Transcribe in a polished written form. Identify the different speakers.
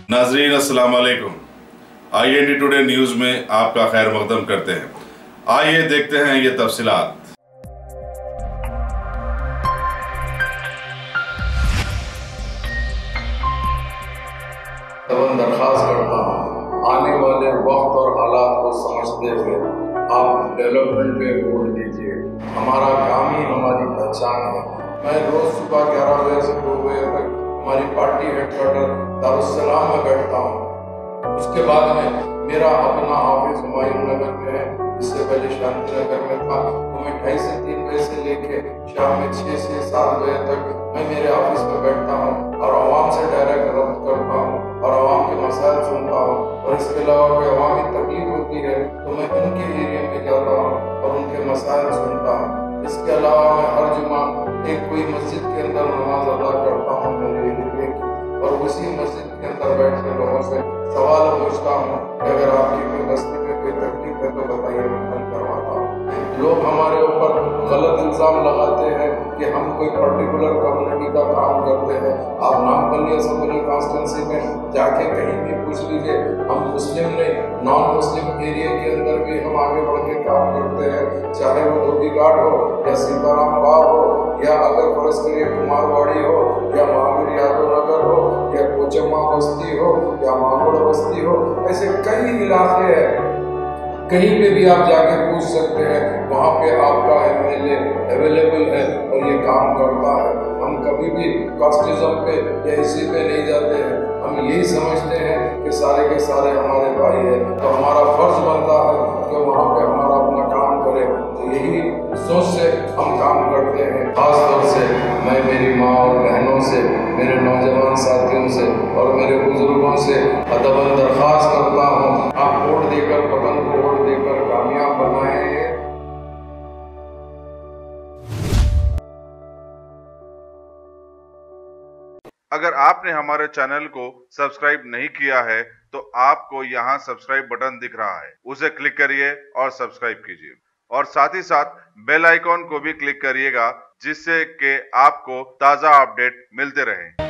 Speaker 1: नाजरीन अस्सलाम वालेकुम। IND टुडे न्यूज़ में आपका खैर मकदम करते हैं। आइए देखते हैं ये तफसीलात।
Speaker 2: दरख्वास्त करता हूँ, आने वाले वक्त और हालात को समझते हुए आप डेवलपमेंट पे वोट दीजिए। हमारा काम ही हमारी पहचान है। मैं रोज़ सुबह 11 बजे से 2 बजे तक हमारी पार्टी हेडक्वार्टर दारुस्सलाम में बैठता हूँ। उसके बाद में मेरा अपना ऑफिस हुमायूं नगर में है। इससे पहले शांति नगर में था, तो मैं 2:30 से 3 बजे से लेके शाम में 6 से 7 बजे तक मैं मेरे ऑफिस में बैठता हूँ और आवाम से डायरेक्ट रब्त करता हूँ और आवाम के मसाइल सुनता हूँ। और इसके अलावा कोई अवामी तकलीफ होती है तो मैं उनके एरिया में जाता हूँ और उनके मसाइल सुनता हूँ। इसके अलावा मैं हर जुमा एक कोई मस्जिद के अंदर नमाज अदा करता हूँ मेरे एरिया की, और उसी मस्जिद के अंदर बैठ कर लोगों से सवाल पूछता हूँ कि अगर आपकी कोई बस्ती में कोई तकलीफ है तो बताइए, मैं हल करवाता हूँ। लोग हमारे ऊपर गलत इल्ज़ाम लगाते हैं कि हम कोई पर्टिकुलर कम्युनिटी का काम करते हैं। आप नामपल्ली असेंबली कॉन्स्टिट्यूंसी में जाके कहीं भी पूछ लीजिए, हम मुस्लिम नहीं, नॉन मुस्लिम एरिया के अंदर भी हम आगे बढ़ के काम करते हैं। चाहे वो धोबीघाट हो या सीताराम बाग हो या अगर फर्ज करिए कुमारवाड़ी हो या महावीर यादव नगर हो या कोचम्मा बस्ती हो या मांगोड़ बस्ती हो, ऐसे कई इलाके हैं। कहीं पे भी आप जाके पूछ सकते हैं, वहाँ पे आपका MLA अवेलेबल है और ये काम करता है। हम कभी भी कास्टिज्म पे या इसी पे नहीं जाते हैं। हम यही समझते हैं कि सारे के सारे हमारे भाई हैं, तो हमारा फर्ज बनता है कि वहाँ पे हमारा अपना काम करें। तो यही सोच से हम काम करते हैं। खास तौर से मैं मेरी माँ और बहनों से, मेरे नौजवान साथियों से और मेरे बुजुर्गों से अदबन दरख्वास्त करता हूँ, आप वोट देकर, बटन को वोट देकर कामयाब बनाएं।
Speaker 1: अगर आपने हमारे चैनल को सब्सक्राइब नहीं किया है तो आपको यहाँ सब्सक्राइब बटन दिख रहा है, उसे क्लिक करिए और सब्सक्राइब कीजिए, और साथ ही साथ बेल आइकॉन को भी क्लिक करिएगा, जिससे कि आपको ताज़ा अपडेट मिलते रहें।